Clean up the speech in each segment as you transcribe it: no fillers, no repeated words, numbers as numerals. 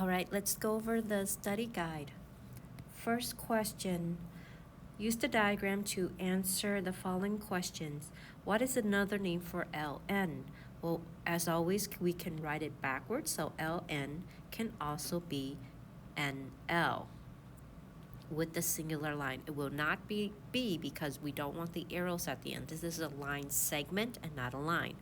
All right, let's go over the study guide. First question, use the diagram to answer the following questions. What is another name for Ln? Well, as always, we can write it backwards, so Ln can also be NL with the singular line. It will not be B because we don't want the arrows at the end. This is a line segment and not a line.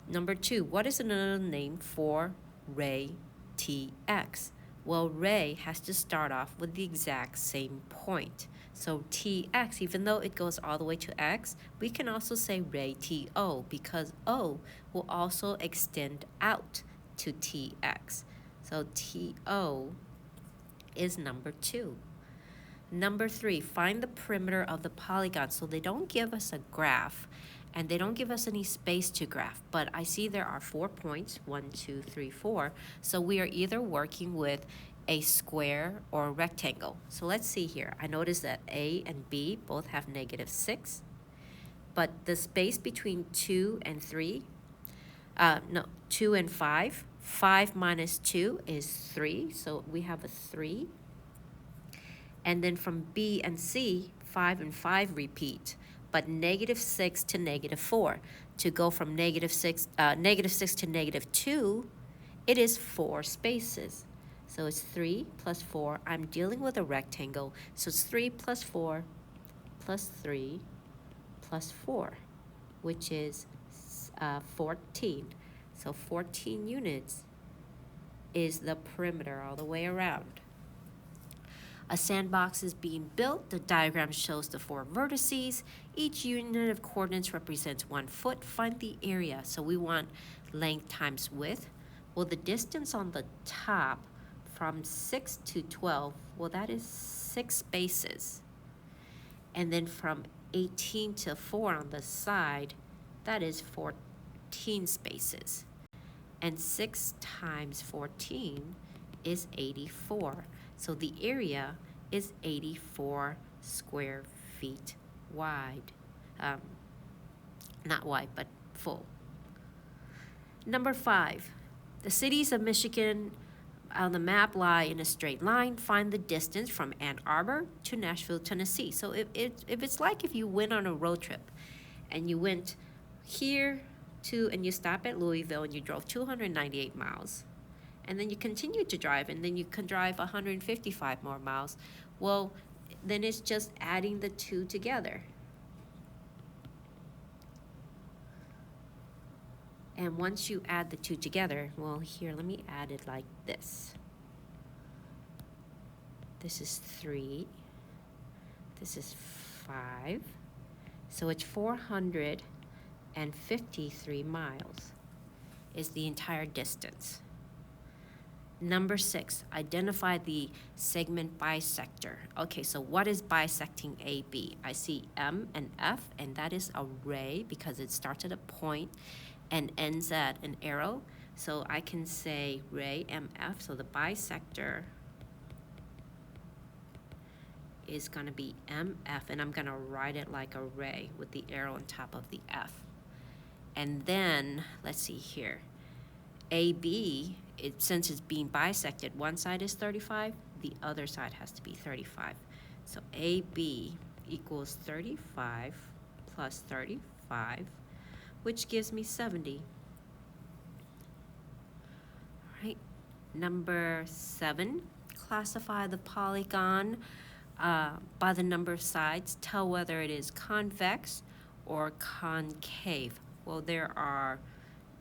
Number 2, what is another name for ray Tx? Well, ray has to start off with the exact same point. So Tx, even though it goes all the way to x, we can also say ray To because O will also extend out to Tx. So To is number 2. Number 3, find the perimeter of the polygon. So they don't give us a graph and they don't give us any space to graph, but I see there are 4 points, 1, 2, 3, 4. So we are either working with a square or a rectangle. So let's see here. I notice that A and B both have -6, but the space between 2 and 3, 2 and 5, 5 minus 2 is 3, so we have a 3. And then from B and C, 5 and 5 repeat, but -6 to -4. To go from -6 to -2, it is 4 spaces. So it's 3 plus 4. I'm dealing with a rectangle, so it's 3 plus 4 plus 3 plus 4, which is 14. So 14 units is the perimeter all the way around. A sandbox is being built. The diagram shows the 4 vertices. Each unit of coordinates represents 1 foot. Find the area. So we want length times width. Well, the distance on the top from 6 to 12, well, that is 6 spaces. And then from 18 to 4 on the side, that is 14 spaces. And 6 times 14 is 84. So the area is 84 square feet wide. Not wide, but full. Number 5, the cities of Michigan on the map lie in a straight line. Find the distance from Ann Arbor to Nashville, Tennessee. So if it's like if you went on a road trip and you went here to, and you stop at Louisville and you drove 298 miles. And then you continue to drive, and then you can drive 155 more miles. Well, then it's just adding the 2 together. And once you add the 2 together, well, here, let me add it like this. This is 3. This is 5. So it's 453 miles is the entire distance. Number 6, identify the segment bisector. Okay, so what is bisecting AB? I see M and F, and that is a ray because it starts at a point and ends at an arrow. So I can say ray MF, so the bisector is gonna be MF, and I'm gonna write it like a ray with the arrow on top of the F. And then, let's see here, AB, since it's being bisected, one side is 35, the other side has to be 35. So AB equals 35 plus 35, which gives me 70. All right, number 7, classify the polygon by the number of sides. Tell whether it is convex or concave. Well, there are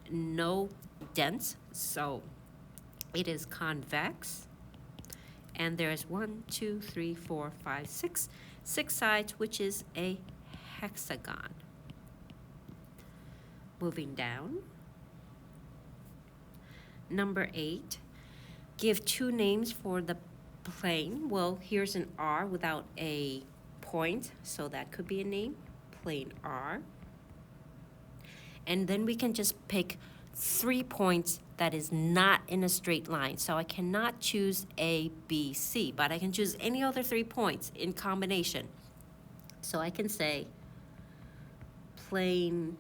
no dents, so it is convex, and there's 1, 2, 3, 4, 5, 6 sides, which is a hexagon. Moving down, number 8, give 2 names for the plane. Well, here's an R without a point, so that could be a name, plane R. And then we can just pick 3 points that is not in a straight line. So I cannot choose A, B, C, but I can choose any other 3 points in combination. So I can say plane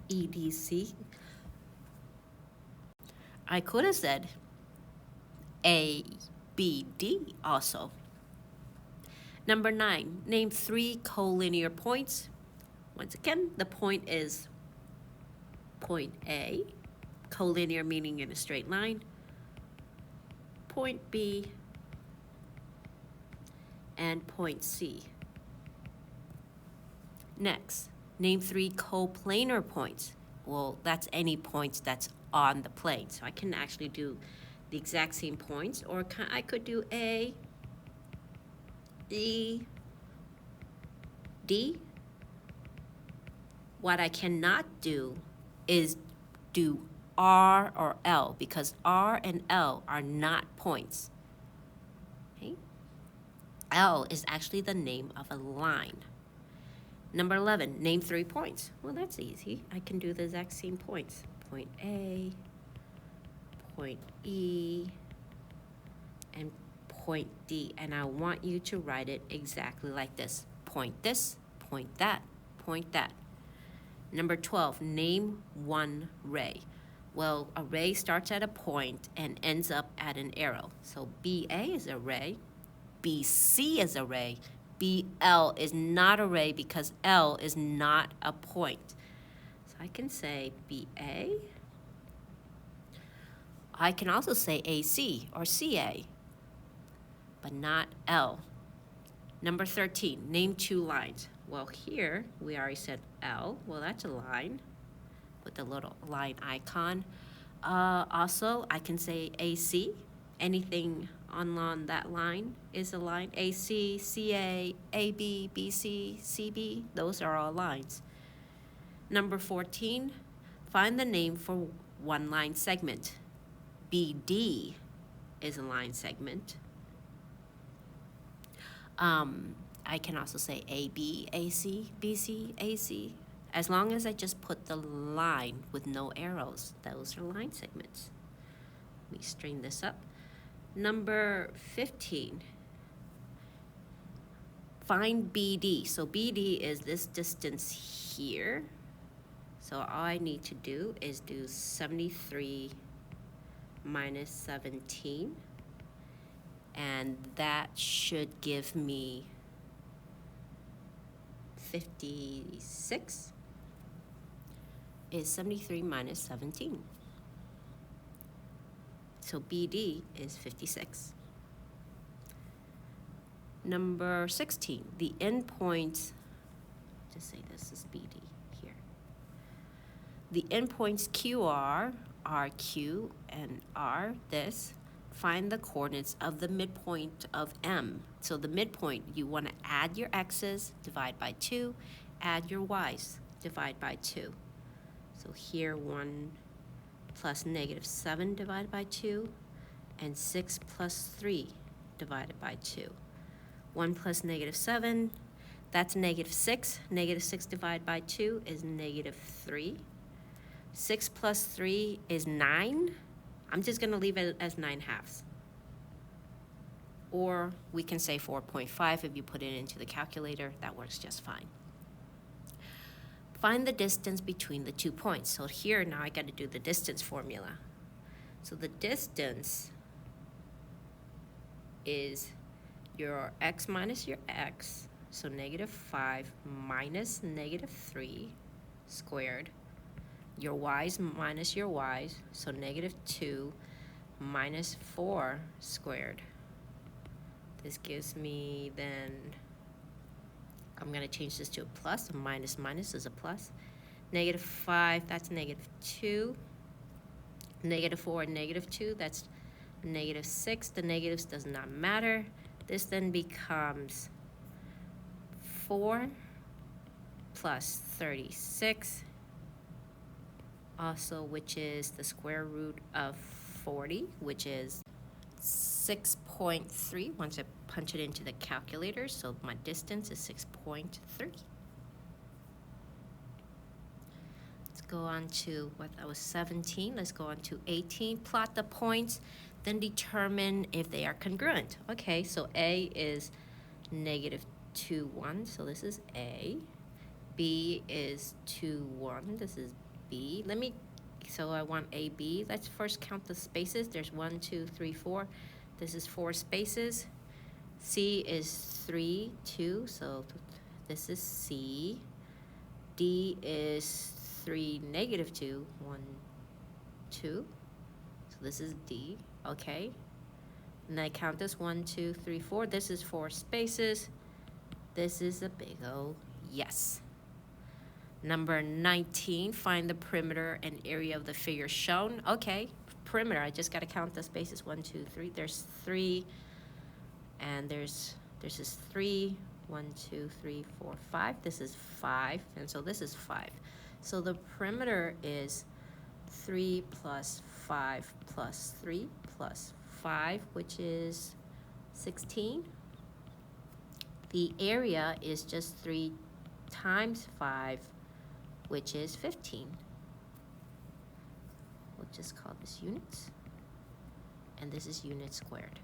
EDC. I could have said A, B, D also. Number 9, name 3 collinear points. Once again, the point is point A, collinear meaning in a straight line, point B, and point C. Next, name 3 coplanar points. Well, that's any points that's on the plane. So I can actually do the exact same points, or I could do A, E, D. What I cannot do is do R or L, because R and L are not points. Okay? L is actually the name of a line. Number 11, name 3 points. Well, that's easy. I can do the exact same points. Point A, point E, and point D. And I want you to write it exactly like this. Point this, point that, point that. Number 12, name 1 ray. Well, a ray starts at a point and ends up at an arrow. So BA is a ray, BC is a ray, BL is not a ray because L is not a point. So I can say BA. I can also say AC or CA, but not L. Number 13, name 2 lines. Well, here we already said L. Well, that's a line with the little line icon. Also, I can say AC. Anything on that line is a line. AC, CA, AB, BC, CB, those are all lines. Number 14, find the name for 1 line segment. BD is a line segment. I can also say AB, AC, BC, AC. As long as I just put the line with no arrows, those are line segments. Let me straighten this up. Number 15, find BD. So BD is this distance here. So all I need to do is do 73 minus 17. And that should give me 56 is 73 minus 17. So BD is 56. Number 16, the endpoints, just say this is BD here. The endpoints QR, RQ, and R, this. Find the coordinates of the midpoint of M. So the midpoint, you want to add your x's, divide by 2, add your y's, divide by 2. So here 1 plus negative 7 divided by 2, and 6 plus 3 divided by 2. 1 plus negative 7, that's negative 6. Negative 6 divided by 2 is negative 3. 6 plus 3 is 9. I'm just going to leave it as 9/2. Or we can say 4.5 if you put it into the calculator. That works just fine. Find the distance between the 2 points. So here now I got to do the distance formula. So the distance is your x minus your x. So negative 5 minus negative 3 squared. Your y's minus your y's, so negative 2 minus 4 squared. This gives me then, I'm going to change this to a plus. A minus minus is a plus. Negative 5, that's negative 2. Negative 4 and negative 2, that's negative 6. The negatives does not matter. This then becomes 4 plus 36. Also, which is the square root of 40, which is 6.3 once I punch it into the calculator. So my distance is 6.3. Let's go on to what that was 17. Let's go on to 18. Plot the points, then determine if they are congruent. Okay, so A is negative 2, 1. So this is A. B is 2, 1. This is B. Let me So I want AB. Let's first count the spaces. There's 1, 2, 3, 4. This is 4 spaces. C is 3, 2, so this is C. D is 3, negative 2, 1, 2. So this is D, okay. And I count this 1, 2, 3, 4. This is 4 spaces. This is a big O yes. Number 19, find the perimeter and area of the figure shown. Okay, perimeter, I just gotta count the spaces. 1, 2, 3, there's 3. And there's this is 3, 1, 2, 3, 4, 5. This is 5, and so this is 5. So the perimeter is 3 plus 5 plus 3 plus 5, which is 16. The area is just 3 times 5, which is 15. We'll just call this units, and this is units squared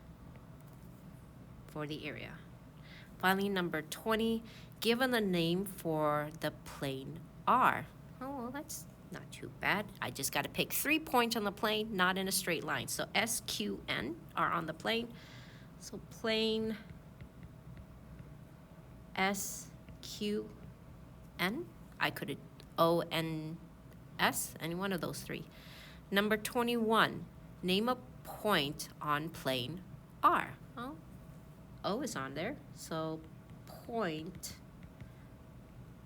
for the area. Finally, number 20, given a name for the plane R. Oh, well, that's not too bad. I just got to pick 3 points on the plane, not in a straight line. So S, Q, N are on the plane. So plane S, Q, N. I could have O, N, S, any one of those 3. Number 21, name a point on plane R. Well, O is on there, so point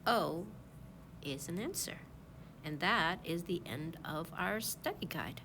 O is an answer. And that is the end of our study guide.